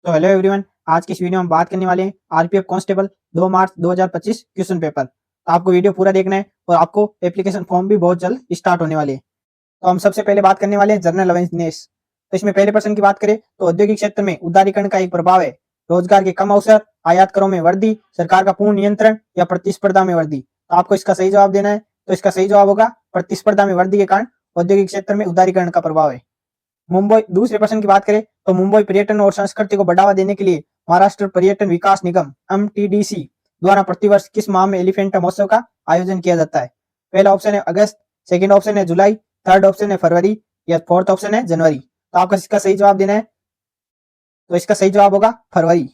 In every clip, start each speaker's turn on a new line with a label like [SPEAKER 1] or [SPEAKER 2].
[SPEAKER 1] तो hello everyone, आज की इस वीडियो में बात करने वाले हैं आरपीएफ कांस्टेबल 2 मार्च 2025 क्वेश्चन पेपर। तो आपको वीडियो पूरा देखना है और आपको एप्लीकेशन फॉर्म भी बहुत जल्द स्टार्ट होने वाले हैं। तो हम सबसे पहले बात करने वाले हैं जनरल अवेयरनेस। तो इसमें पहले प्रश्न की बात करें तो औद्योगिक क्षेत्र में उदारीकरण का एक प्रभाव है। रोजगार के कम अवसर, आयात करों में वृद्धि, सरकार का पूर्ण नियंत्रण या प्रतिस्पर्धा में वृद्धि। तो आपको इसका सही जवाब देना है। तो इसका सही जवाब होगा प्रतिस्पर्धा में वृद्धि के कारण औद्योगिक क्षेत्र में उदारीकरण का प्रभाव है। मुंबई दूसरे प्रश्न की बात करें तो मुंबई पर्यटन और संस्कृति को बढ़ावा देने के लिए महाराष्ट्र पर्यटन विकास निगम एमटीडीसी द्वारा प्रतिवर्ष किस माह में एलिफेंटा महोत्सव का आयोजन किया जाता है? पहला ऑप्शन है अगस्त, सेकंड ऑप्शन है जुलाई, थर्ड ऑप्शन है फरवरी या फोर्थ ऑप्शन है जनवरी। तो आपको इसका सही जवाब देना है। तो इसका सही जवाब होगा फरवरी।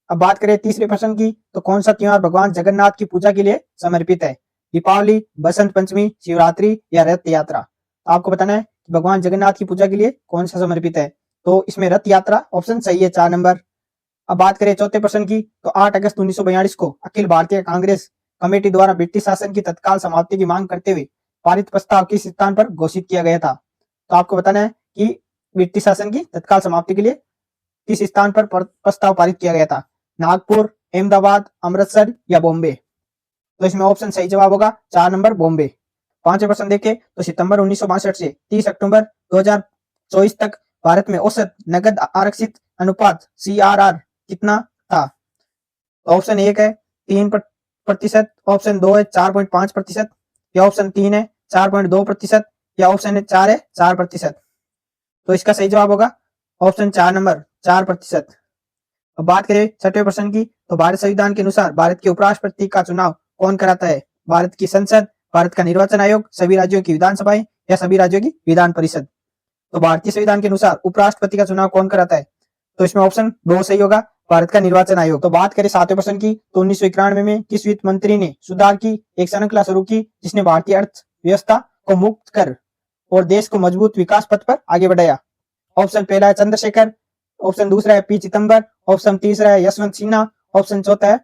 [SPEAKER 1] अब बात करें तीसरे प्रश्न की तो कौन सा त्योहार भगवान जगन्नाथ की पूजा के लिए समर्पित है? दीपावली, बसंत पंचमी, शिवरात्रि या रथ यात्रा। तो आपको बताना है कि भगवान जगन्नाथ की पूजा के लिए कौन सा समर्पित है। तो इसमें रथ यात्रा ऑप्शन सही है, 4 नंबर। अब बात करें चौथे प्रश्न की तो 8 अगस्त 1942 को अखिल भारतीय कांग्रेस कमेटी द्वारा ब्रिटिश शासन की तत्काल समाप्ति की मांग करते हुए पारित प्रस्ताव किस स्थान पर घोषित किया गया था? तो आपको बताना है कि ब्रिटिश शासन की तत्काल समाप्ति के लिए किस स्थान पर प्रस्ताव पारित किया गया था? नागपुर, अहमदाबाद, अमृतसर या बॉम्बे। तो इसमें ऑप्शन सही जवाब होगा 4 नंबर बॉम्बे। पांचवें प्रश्न देखें तो सितंबर 1962 से 30 अक्टूबर 2024 तक भारत में औसत नगद आरक्षित अनुपात सीआरआर कितना था? ऑप्शन 1 है 3%, ऑप्शन 2 है 4.5% या ऑप्शन 3 है 4.2% या ऑप्शन है 4 है 4%। तो इसका सही जवाब होगा ऑप्शन 4 नंबर 4%। अब बात करें छठवें प्रश्न की तो भारत संविधान के अनुसार भारत के उपराष्ट्रपति का चुनाव कौन कराता है? भारत की संसद, भारत का निर्वाचन आयोग, सभी राज्यों की विधानसभाएं या सभी राज्यों की विधान परिषद। तो भारतीय संविधान के अनुसार उपराष्ट्रपति का चुनाव कौन कराता है? तो इसमें ऑप्शन 2 सही होगा, भारत का निर्वाचन आयोग। तो बात करें सातवें प्रश्न की तो 1991 में किस वित्त मंत्री ने सुधार की एक श्रृंखला शुरू की जिसने भारतीय अर्थव्यवस्था को मुक्त कर और देश को मजबूत विकास पथ पर आगे बढ़ाया? ऑप्शन पहला है चंद्रशेखर, ऑप्शन दूसरा है पी चिदम्बर, ऑप्शन तीसरा है यशवंत सिन्हा, ऑप्शन चौथा है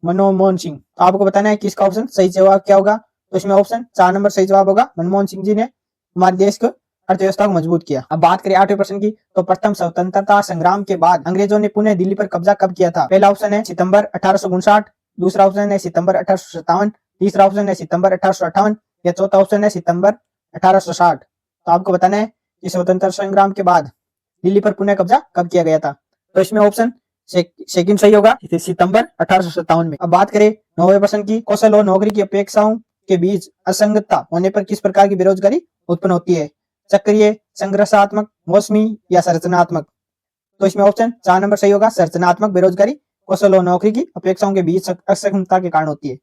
[SPEAKER 1] मनमोहन सिंह। तो आपको बताना है कि इसका ऑप्शन सही जवाब क्या होगा। तो इसमें ऑप्शन 4 नंबर सही जवाब होगा, मनमोहन सिंह जी ने हमारे देश को अर्थव्यवस्था को मजबूत किया। अब बात करें आठवें प्रश्न की तो प्रथम स्वतंत्रता संग्राम के बाद अंग्रेजों ने पुनः दिल्ली पर कब्जा कब किया था? पहला ऑप्शन है सितंबर 1859, दूसरा ऑप्शन है सितंबर 1857, तीसरा ऑप्शन है सितंबर 1858 या चौथा ऑप्शन है सितंबर 1860। तो आपको बताना है कि स्वतंत्रता संग्राम के बाद दिल्ली पर पुनः कब्जा कब किया गया था? तो इसमें ऑप्शन सेकंड सही होगा, सितंबर 1857 में। अब बात करें नौवें प्रश्न की कौशल और नौकरी की अपेक्षाओं के बीच असंगतता होने पर किस प्रकार की बेरोजगारी उत्पन्न होती है? चक्रीय, संघर्षात्मक, मौसमी या संरचनात्मक। तो इसमें ऑप्शन 4 नंबर सही होगा, संरचनात्मक बेरोजगारी कौशल और नौकरी की अपेक्षाओं के बीच असंगतता के कारण होती है।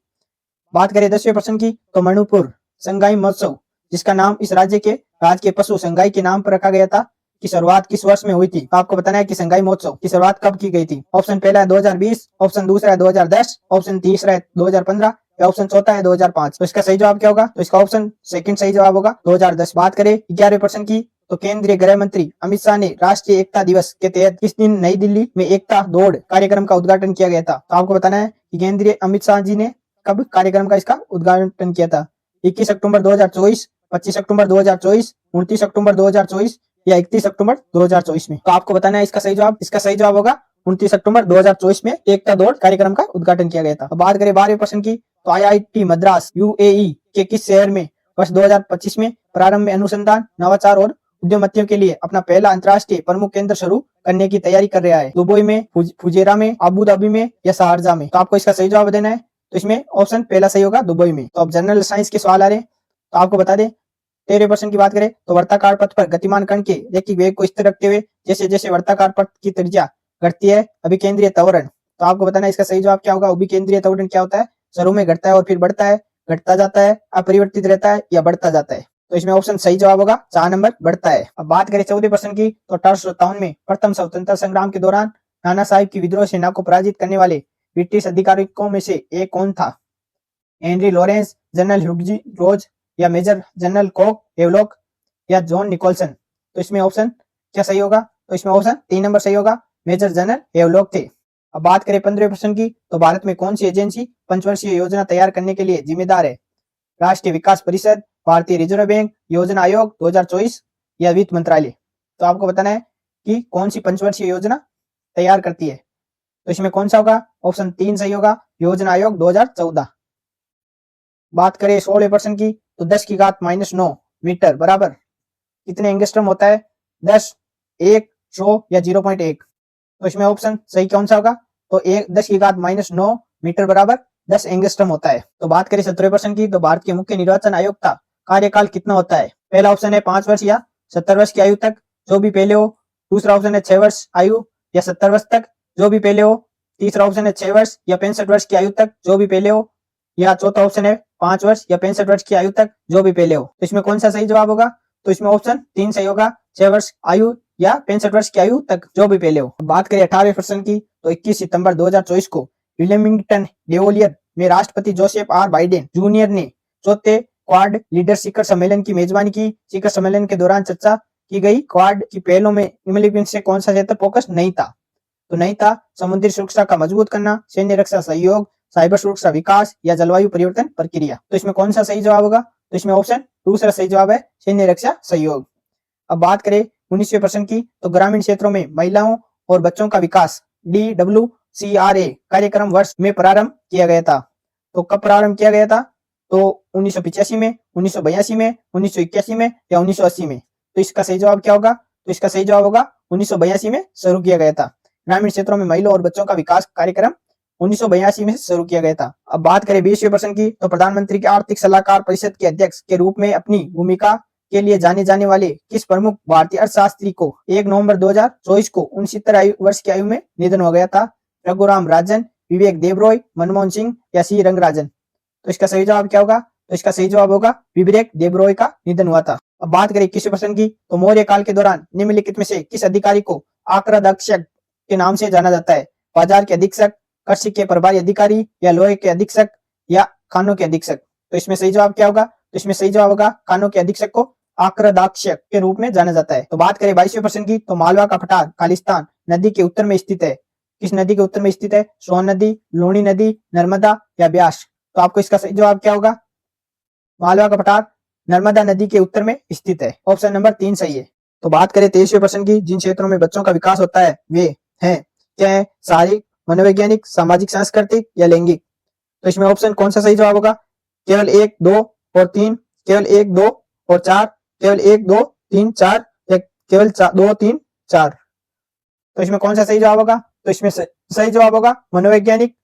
[SPEAKER 1] बात करें 10वें प्रश्न की तो मणिपुर संगाई महोत्सव जिसका नाम इस राज्य के राजकीय पशु संगाई के नाम पर रखा गया था की शुरुआत किस वर्ष में हुई थी? तो आपको बताना है कि संगाई महोत्सव की शुरुआत कब की गई थी। ऑप्शन पहला है 2020, ऑप्शन दूसरा है 2010, ऑप्शन तीसरा है 2015 या ऑप्शन चौथा है 2005। तो इसका सही जवाब क्या होगा? तो इसका ऑप्शन सेकंड सही जवाब होगा, 2010। बात करें 11वें प्रश्न की तो केंद्रीय गृह मंत्री अमित शाह ने राष्ट्रीय एकता दिवस के तहत किस दिन नई दिल्ली में एकता दौड़ कार्यक्रम का उद्घाटन किया गया था? तो आपको बताना है कि केंद्रीय अमित शाह जी ने कब कार्यक्रम का इसका उद्घाटन किया था? 21 अक्टूबर 2024, 25 अक्टूबर 2024, 29 अक्टूबर 2024 या 31 अक्टूबर 2024 में। तो आपको बताना है इसका सही जवाब। इसका सही जवाब होगा 29 अक्टूबर 2024 में एकता दौड़ कार्यक्रम का उद्घाटन किया गया था। अब बात करें 12वें प्रश्न की तो आईआईटी मद्रास यूएई के किस शहर में वर्ष 2025 में प्रारंभ में अनुसंधान, नवाचार और उद्यमियों के लिए अपना पहला अंतर्राष्ट्रीय प्रमुख केंद्र शुरू करने की तैयारी कर रहा है? दुबई में, फुजेरा में, अबू धाबी में या शारजा में। तो आपको इसका सही जवाब देना है। तो इसमें ऑप्शन पहला सही होगा, दुबई में। तो अब जनरल साइंस के सवाल आ रहे हैं तो आपको बता दें 13वें प्रश्न की बात करें तो वर्ताकार पथ पर गतिमान कण के रैखिक वेग को स्थिर रखते हुए जैसे जैसे वर्ताकार पथ की त्रिज्या घटती है अभिकेंद्रीय त्वरण। तो आपको बताना है इसका सही जवाब क्या होगा। अभिकेंद्रीय त्वरण क्या होता है? शुरू में घटता है और फिर बढ़ता है, घटता जाता है, अपरिवर्तित रहता है या बढ़ता जाता है। तो इसमें ऑप्शन सही जवाब होगा 4 नंबर, बढ़ता है। अब बात करें 14वें प्रश्न की तो 1857 में प्रथम स्वतंत्रता संग्राम के दौरान नाना साहिब की विद्रोह सेना को पराजित करने वाले ब्रिटिश अधिकारियों में से एक कौन था? हेनरी लॉरेंस, जनरल ह्यूजी रोज या मेजर जनरल कॉक हेवलॉक या जॉन निकोलसन। तो इसमें ऑप्शन क्या सही होगा? तो इसमें ऑप्शन 3 नंबर सही होगा, मेजर जनरल हेवलॉक थे। अब बात करें 15वें प्रश्न की तो भारत में कौन सी एजेंसी पंचवर्षीय योजना तैयार करने के लिए जिम्मेदार है? राष्ट्रीय विकास परिषद, भारतीय रिजर्व बैंक, योजना आयोग 2024 या वित्त मंत्रालय। तो आपको बताना है कि कौन सी पंचवर्षीय योजना तैयार करती है। तो इसमें कौन सा होगा? ऑप्शन 3 सही होगा, योजना आयोग 2014। बात करें 16% की, तो 10 की घात -9 मीटर बराबर कितने एंगस्ट्रम होता है? 10, 1, 100 या 0.1। तो इसमें ऑप्शन सही कौन सा होगा? तो 10 की घात -9 मीटर बराबर 10 एंगस्ट्रम होता है। तो बात करें 17% की, तो भारत के मुख्य निर्वाचन आयोग का कार्यकाल कितना होता है? पहला ऑप्शन है 5 वर्ष या 70 वर्ष की आयु तक, जो भी पहले हो। दूसरा ऑप्शन है 6 वर्ष आयु या 70 वर्ष तक, जो भी पहले हो। तीसरा ऑप्शन है 6 वर्ष या 65 वर्ष की आयु तक, जो भी पहले हो। या चौथा ऑप्शन है 5 वर्ष या 65 वर्ष की आयु तक, जो भी पहले हो। तो इसमें कौन सा सही जवाब होगा? तो इसमें ऑप्शन 3 सही होगा, 6 वर्ष आयु या 65 वर्ष की आयु तक, जो भी पहले हो। बात करें 18% की, तो 21 सितंबर 2024 को विलियमिंगटन डेवोलियर में राष्ट्रपति जोसेफ आर बाइडेन जूनियर ने चौथे क्वाड लीडर शिखर सम्मेलन की मेजबानी की। शिखर सम्मेलन के दौरान चर्चा की गई क्वाड की पहलों में निम्नलिखित से कौन सा क्षेत्र फोकस नहीं था? तो नहीं था समुद्री सुरक्षा का मजबूत करना, सैन्य रक्षा सहयोग, साइबर सुरक्षा विकास या जलवायु परिवर्तन प्रक्रिया। तो इसमें कौन सा सही जवाब होगा? तो इसमें ऑप्शन दूसरा सही जवाब है, सैन्य रक्षा सहयोग। अब बात करें 19वें प्रश्न की, तो ग्रामीण क्षेत्रों में महिलाओं और बच्चों का विकास DWCRA कार्यक्रम वर्ष में प्रारंभ किया गया था। तो कब प्रारंभ किया गया था? तो 1985 में, 1982 में, 1981 में या 1980 में। तो इसका सही जवाब क्या होगा? तो इसका सही जवाब होगा 1982 में शुरू किया गया था। ग्रामीण क्षेत्रों में महिलाओं और बच्चों का विकास कार्यक्रम 1982 में शुरू किया गया था। अब बात करें 20वें प्रश्न की, तो प्रधानमंत्री के आर्थिक सलाहकार परिषद के अध्यक्ष के रूप में अपनी भूमिका के लिए जाने जाने वाले किस प्रमुख भारतीय अर्थशास्त्री को 1 नवंबर 2024 को 69 वर्ष की आयु में निधन हो गया था? रघुराम राजन, विवेक देबरॉय, मनमोहन सिंह या सी रंगराजन। तो इसका सही जवाब क्या होगा? तो इसका सही जवाब होगा विवेक देबरॉय का निधन हुआ था। अब बात करें 21वें प्रश्न की, तो मौर्य काल के दौरान निम्नलिखित में से किस अधिकारी को आक्राध्यक्षक के नाम से जाना जाता है? बाजार के अधीक्षक, कृषि के प्रभारी अधिकारी या लोहे के अधीक्षक या खानों के अधीक्षक। तो इसमें सही जवाब क्या होगा? तो इसमें सही जवाब होगा खानों के अधीक्षक को आक्राध्यक्षक के रूप में जाना जाता है। तो बात करें 22वें प्रश्न की, तो मालवा का पठार खालिस्तान नदी के उत्तर में स्थित है। किस नदी के उत्तर में स्थित है? सोन नदी, लूणी नदी, नर्मदा या ब्यास। तो आपको इसका सही जवाब क्या होगा? मालवा का पठार नर्मदा नदी के उत्तर में स्थित है। ऑप्शन नंबर 3 सही है। तो बात करें 23वें प्रश्न की, जिन क्षेत्रों में बच्चों का विकास होता है वे हैं, क्या है? शारीरिक, मनोवैज्ञानिक, सामाजिक, सांस्कृतिक या लैंगिक। तो इसमें ऑप्शन कौन सा सही जवाब होगा? केवल 1, 2 और 3, केवल 1, 2 और 4, केवल 1, 2, 3, 4 या केवल 2, 3, 4। तो इसमें कौन सा सही जवाब होगा? तो इसमें सही जवाब होगा मनोवैज्ञानिक,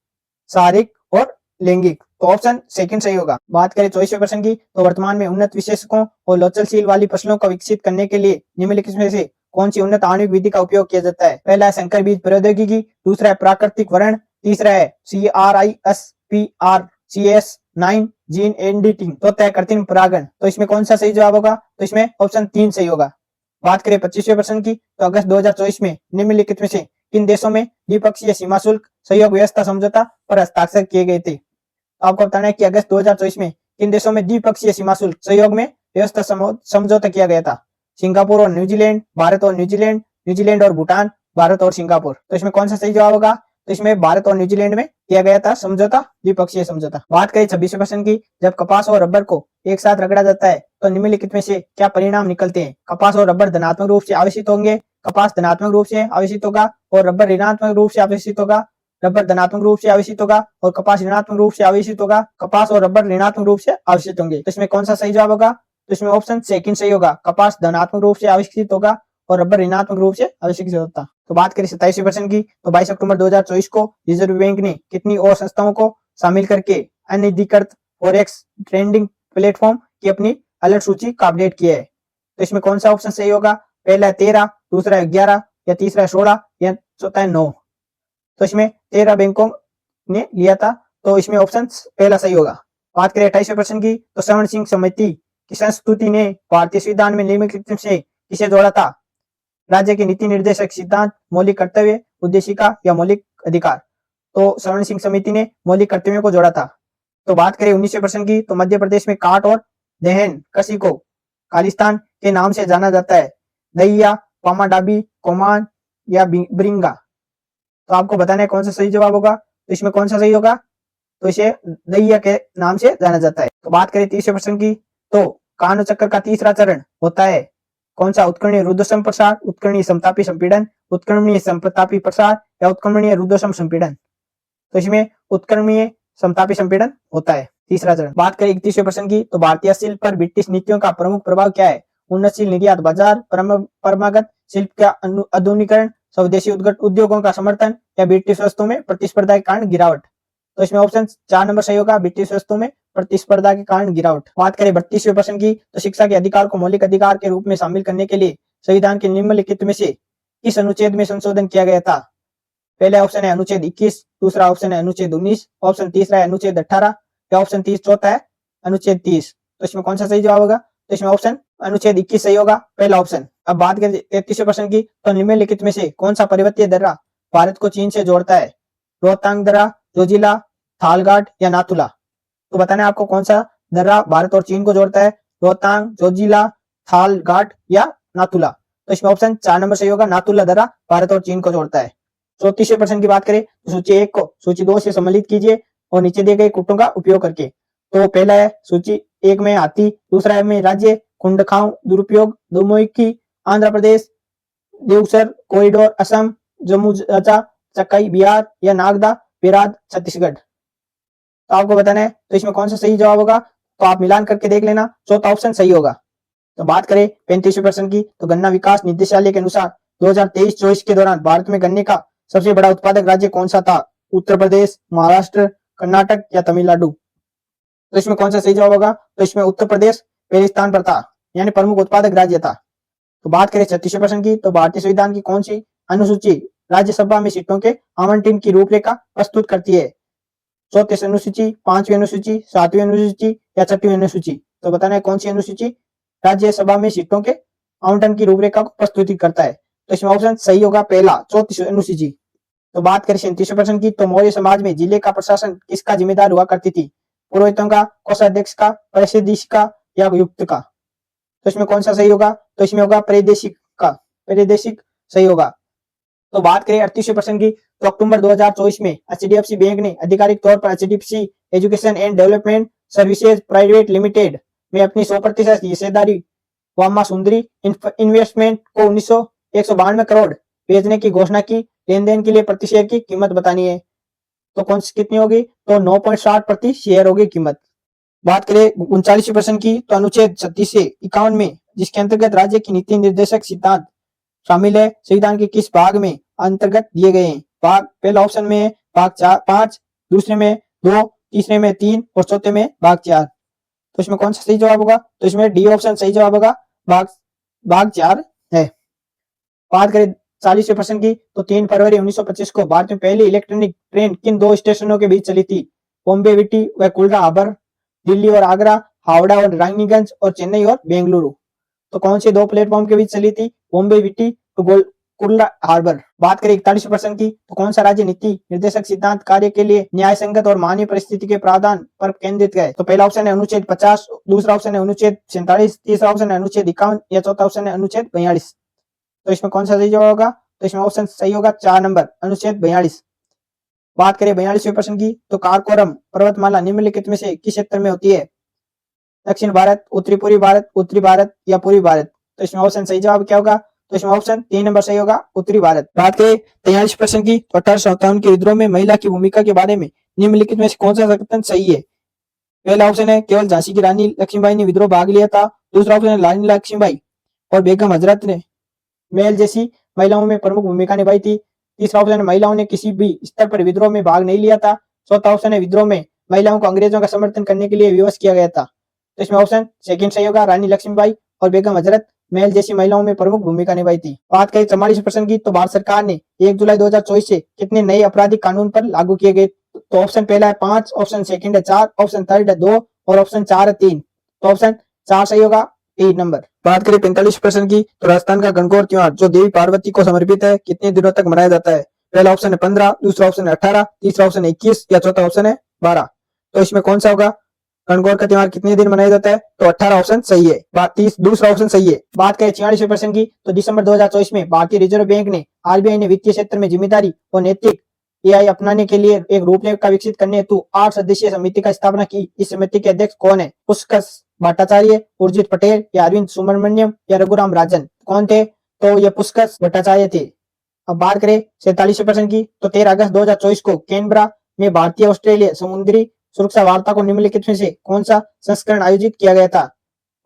[SPEAKER 1] शारीरिक और लैंगिक। तो ऑप्शन सेकंड सही होगा। बात करें 24वें प्रश्न की, तो वर्तमान में उन्नत विशेषकों और लोचनशील वाली फसलों को विकसित करने के लिए निम्नलिखित में से कौन सी उन्नत आणविक विधि का उपयोग किया जाता है? पहला है संकर बीज प्रौद्योगिकी, दूसरा है प्राकृतिक वरण, तीसरा है CRISPR-Cas9 जीन एडिटिंग, चौथा है कृत्रिम परागण। तो इसमें कौन सा सही जवाब होगा? तो इसमें ऑप्शन 3 सही होगा। बात करें 25वें प्रश्न की, तो अगस्त 2024 में निम्नलिखित में से किन देशों में द्विपक्षीय सीमा शुल्क सहयोग व्यवस्था समझौता पर हस्ताक्षर किए गए थे? आपको बताना है कि अगस्त 2024 में किन देशों में द्विपक्षीय सीमा शुल्क सहयोग में व्यवस्था समझौता किया गया था? सिंगापुर और न्यूजीलैंड, भारत और न्यूजीलैंड, न्यूजीलैंड और भूटान, भारत और सिंगापुर। तो इसमें कौन सा सही जवाब होगा? तो इसमें भारत और न्यूजीलैंड में किया गया था समझौता, द्विपक्षीय समझौता। बात करें 26वें प्रश्न की, जब कपास और रबर को एक साथ रगड़ा जाता है तो निम्नलिखित में से क्या परिणाम निकलते हैं? कपास और रबर धनात्मक रूप से आवेशित होंगे, कपास धनात्मक रूप से आवेशित होगा और रबर ऋणात्मक रूप से आवेशित होगा, रबर धनात्मक रूप से आवेशित होगा और कपास ऋणात्मक रूप से आवेशित होगा, कपास और रबर ऋणात्मक रूप से आवेशित होंगे। तो इसमें कौन सा सही जवाब होगा? तो इसमें ऑप्शन सेकंड सही होगा, कपास धनात्मक रूप से आवेशित होगा और रबर ऋणात्मक रूप से आवेशित होता। तो बात करें 27वें प्रश्न की, तो 22 अक्टूबर 2024 को रिजर्व बैंक ने कितनी और संस्थाओं को शामिल करके अनधिकृत फॉरेक्स ट्रेडिंग प्लेटफॉर्म की अपनी अलर्ट सूची का अपडेट किया है? तो इसमें कौन सा ऑप्शन सही होगा? पहला है 13, दूसरा है 11 या तीसरा है 16 या चौथा है 9। तो इसमें 13 बैंकों ने लिया था, तो इसमें ऑप्शन पहला सही होगा। बात करें 28वें प्रश्न की, तो श्रवण सिंह समिति की संस्तुति ने भारतीय संविधान में निम्नलिखित से किसे जोड़ा था? राज्य के नीति निर्देशक सिद्धांत, मौलिक कर्तव्य, उद्देशिका या मौलिक अधिकार। तो श्रवण सिंह समिति ने मौलिक कर्तव्यों को जोड़ा था। तो बात करें 19वें प्रश्न की, तो मध्य प्रदेश में काट और दहन कृषि को खालिस्तान के नाम से जाना जाता है। दहिया, पामाडाबी, कोमान या ब्रिंगा। तो आपको बताना है कौन सा सही जवाब होगा। तो इसमें कौन सा सही होगा? तो इसे दहिया के नाम से जाना जाता है। तो बात करें 30वें प्रश्न की, तो कानो चक्र का तीसरा चरण होता है कौन सा उत्कर्णीय रुद्धोष्म प्रसार, उत्कर्णीय समतापी संपीड़न, उत्कर्णीय समतापी प्रसार या उत्कर्णीय रुद्धोष्म संपीड़न? तो इसमें उत्कर्णीय समतापी संपीड़न होता है। तीसरा चरण। बात करें 31वें प्रश्न की, तो भारतीय शिल्प पर ब्रिटिश नीतियों का प्रमुख प्रभाव क्या है? उन्नतशील निर्यात बाजार, परंपरागत शिल्प का आधुनिकीकरण, स्वदेशी उद्योगों का समर्थन या ब्रिटिश वस्तुओं में प्रतिस्पर्धा के कारण गिरावट? तो इसमें ऑप्शन 4 नंबर सही होगा, ब्रिटिश वस्तुओं में प्रतिस्पर्धा के कारण गिरावट। बात करें 32वें प्रश्न की, तो शिक्षा के अधिकार को मौलिक अधिकार के रूप में शामिल करने के लिए संविधान के निम्नलिखित में से किस अनुच्छेद में संशोधन किया गया था? पहला ऑप्शन है अनुच्छेद 21, दूसरा ऑप्शन है अनुच्छेद 19, ऑप्शन तीसरा है अनुच्छेद 18 या ऑप्शन 30 चौथा है अनुच्छेद 30। तो इसमें कौन सा सही जवाब होगा? तो इसमें ऑप्शन अनुच्छेद 21 सही होगा, पहला ऑप्शन। अब बात करें 33वें प्रश्न की, तो निम्नलिखित में से कौन सा पर्वतीय दर्रा भारत को चीन से जोड़ता है? रोहतांग दर्रा, जोजिला, थालघाट या नाथुला? तो बताना है आपको कौन सा दर्रा भारत और चीन को जोड़ता है, रोहतांग, जोजिला, थालघाट या नाथुला? तो इसमें ऑप्शन 4 नंबर सही होगा, नाथुला दर्रा भारत और चीन को जोड़ता है। 34वें प्रश्न की बात करें, तो सूची 1 को सूची 2 से सम्मिलित कीजिए और नीचे दिए गए कूटों का उपयोग करके। तो पहला है सूची 1 में हाथी, दूसरा है में राज्य, कुंडखांव, दुरुपयोग, दुमुखी, आंध्र प्रदेश, देवसर कॉरिडोर असम, जम्मू चाचा, चकाई बिहार या नागदा बेराद छत्तीसगढ़? तो आपको बताना है तो इसमें कौन सा सही जवाब होगा, तो आप मिलान करके देख लेना, चौथा ऑप्शन सही होगा। तो बात करें 35वें प्रश्न की, तो गन्ना विकास निदेशालय के अनुसार 2023-24 के दौरान भारत में गन्ने का सबसे बड़ा उत्पादक राज्य कौन सा था? उत्तर प्रदेश, महाराष्ट्र, कर्नाटक या तमिलनाडु? तो इसमें कौन सा सही जवाब होगा? तो इसमें उत्तर प्रदेश पहले स्थान पर था, यानी प्रमुख उत्पादक राज्य था। तो बात करें 36वें प्रश्न की, तो भारतीय संविधान की कौन सी अनुसूची राज्यसभा में सीटों के आवंटन की रूपरेखा प्रस्तुत करती है? 34वीं अनुसूची, 5वीं अनुसूची, 7वीं अनुसूची या 6वीं अनुसूची? तो बताना है कौन सी अनुसूची राज्यसभा में सीटों के आवंटन की रूपरेखा को प्रस्तुत करता है? तो इसमें ऑप्शन सही होगा पहला, 34वीं अनुसूची। तो बात करें 37वें प्रश्न की, तो मौर्य समाज में जिले का प्रशासन किसका जिम्मेदार हुआ करती थी? पुरोहितों का, कोषाध्यक्ष का, परिषदीश का या युक्त का? तो इसमें कौन सा सही होगा? तो इसमें होगा परिदेशिक का, परिदेशिक सही होगा। तो बात करें 38वें प्रश्न की, तो अक्टूबर 2024 में एचडीएफसी बैंक ने आधिकारिक तौर पर HDFC education and development services private limited में अपनी 100% हिस्सेदारी वामा सुंदरी इन्वेस्टमेंट को 192 करोड़ बेचने की घोषणा की। लेन देन के लिए प्रति शेयर की कीमत बतानी है, तो कौन सी कितनी होगी? तो 9.60 प्रति शेयर होगी कीमत। बात करें 39वें प्रश्न की, तो अनुच्छेद 36 से 51 में जिसके अंतर्गत राज्य की नीति निर्देशक सिद्धांत शामिल है, संविधान के किस भाग में अंतर्गत दिए गए हैं? भाग पहला ऑप्शन में भाग 5, दूसरे में 2, तीसरे में 3 और चौथे में भाग 4। तो इसमें कौन सा सही जवाब होगा? तो इसमें डी ऑप्शन सही जवाब होगा, भाग 4 है। बात करें 40वें प्रश्न की, तो 3 फरवरी 1925 को भारत में पहली इलेक्ट्रॉनिक ट्रेन किन 2 स्टेशनों के बीच चली थी? बॉम्बे विटी व कुल्ला हाबर, दिल्ली और आगरा, हावड़ा और रानीगंज और चेन्नई और बेंगलुरु? तो कौन से 2 प्लेटफॉर्म के बीच चली थी? बॉम्बे विटी तो कुल्ला हार्बर। बात करें 41वें प्रश्न की, तो कौन सा राज्य नीति निर्देशक सिद्धांत कार्य के लिए न्याय संगत और मानवीय परिस्थिति के प्रावधान पर केंद्रित है? तो पहला ऑप्शन है अनुच्छेद 50, दूसरा ऑप्शन है अनुच्छेद 47, तीसरा ऑप्शन है अनुच्छेद 51 या चौथा ऑप्शन है अनुच्छेद 42? तो इसमें कौन सा सही जवाब होगा? तो इसमें ऑप्शन सही होगा 4 नंबर, अनुच्छेद 42। बात करें 42वें प्रश्न की, तो कारकोरम पर्वतमाला निम्नलिखित में से किस क्षेत्र में होती है? दक्षिण भारत, उत्तरी पूर्वी भारत, उत्तरी भारत या पूर्वी भारत? तो इसमें ऑप्शन सही जवाब क्या होगा? तो इसमें ऑप्शन 3 नंबर सही होगा, उत्तरी भारत। बात करें 43 प्रश्न की, तो 1857 के विद्रोह में महिला की भूमिका के बारे में निम्नलिखित में से कौन सा कथन सही है? पहला ऑप्शन है केवल झांसी की रानी लक्ष्मीबाई ने विद्रोह भाग लिया था, दूसरा ऑप्शन है रानी लक्ष्मीबाई और बेगम हजरत ने महल जैसी महिलाओं में प्रमुख भूमिका निभाई थी, तीसरा ऑप्शन है महिलाओं ने किसी भी स्तर पर विद्रोह में भाग नहीं लिया था, चौथा ऑप्शन है विद्रोह में महिलाओं को अंग्रेजों का समर्थन करने के लिए विवश किया गया था। तो इसमें ऑप्शन सेकंड सही होगा, रानी लक्ष्मीबाई और बेगम हजरत महल जैसी महिलाओं में प्रमुख भूमिका निभाई थी। बात करें 44 प्रश्न की, तो भारत सरकार ने 1 जुलाई 2024 से कितने नए आपराधिक कानून पर लागू किए गए? तो ऑप्शन पहला है 5, ऑप्शन सेकंड है 4, ऑप्शन थर्ड है 2 और ऑप्शन 4 है 3। तो ऑप्शन 4 सही होगा, 3 नंबर। बात करें 45 प्रश्न की, तो राजस्थान का गणगौर त्योहार जो देवी पार्वती को समर्पित है कितने दिनों तक मनाया जाता है? पहला ऑप्शन है 15, दूसरा ऑप्शन है 18, तीसरा ऑप्शन है 21 या चौथा ऑप्शन है 12? तो इसमें कौन सा होगा? गणगौर का त्योहार कितने दिन मनाया जाता है? तो 18 ऑप्शन सही है, दूसरा ऑप्शन सही है। बात करें 46वें प्रश्न की, तो दिसंबर 2024 में भारतीय रिजर्व बैंक ने आरबीआई ने वित्तीय क्षेत्र में जिम्मेदारी और नैतिक एआई अपनाने के लिए एक रूपरेखा विकसित करने हेतु 8 सदस्यीय समिति का स्थापना की। इस समिति के अध्यक्ष कौन है? उसका भट्टाचार्य, उर्जित पटेल या अरविंद सुब्रमण्यम या रघुराम राजन? कौन थे? तो ये पुष्कर भट्टाचार्य थे। अब बात करें 47% की, तो 13 अगस्त 2024 को कैनबरा में भारतीय ऑस्ट्रेलिया समुद्री सुरक्षा वार्ता को निम्नलिखित में से कौन सा संस्करण आयोजित किया गया था?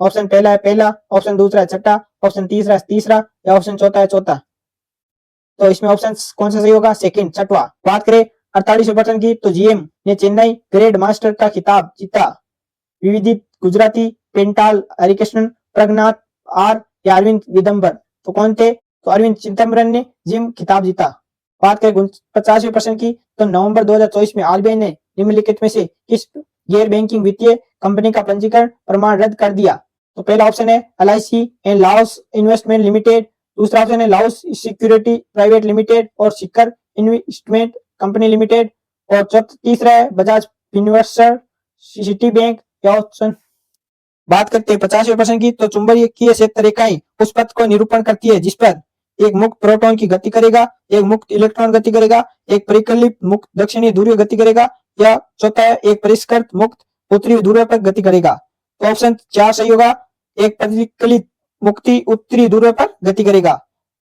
[SPEAKER 1] ऑप्शन पहला है पहला, ऑप्शन दूसरा है छठा, ऑप्शन तीसरा है तीसरा या ऑप्शन चौथा है चौथा। तो इसमें ऑप्शन कौन सा सही होगा? सेकंड, छठवा। बात करें 48% की, तो जीएम ने चेन्नई ग्रेड मास्टर का खिताब जीता। विविदित गुजराती, पेंटाल हरिकृष्णन, प्रज्ञनाथ आर या अरविंद विदम्बर? तो कौन थे? तो अरविंद चिदम्बरम ने जिम खिताब जीता। बात करें 50% की, तो नवंबर 2024 में आरबीआई ने निम्नलिखित में से किस गैर बैंकिंग वित्तीय कंपनी का पंजीकरण प्रमाण रद्द कर दिया? तो पहला ऑप्शन है LIC and Laos investment limited, दूसरा ऑप्शन है लाओस सिक्योरिटी प्राइवेट लिमिटेड और सिक्कर इन्वेस्टमेंट कंपनी लिमिटेड, और तीसरा है बजाज फिनसर्व, सिटी बैंक या ऑप्शन। बात करते हैं 50% की, तो चुंबकीय क्षेत्र रेखाएं उस पथ को निरूपण करती है जिस पर एक मुक्त प्रोटॉन की गति करेगा, एक मुक्त इलेक्ट्रॉन गति करेगा, एक परिकलित मुक्त दक्षिणी ध्रुवीय गति करेगा, या चौथा है एक परिष्कृत मुक्त उत्तरी ध्रुव पर गति करेगा। तो ऑप्शन 4 सही होगा, एक परिकलित मुक्ति उत्तरी ध्रुव पर गति करेगा।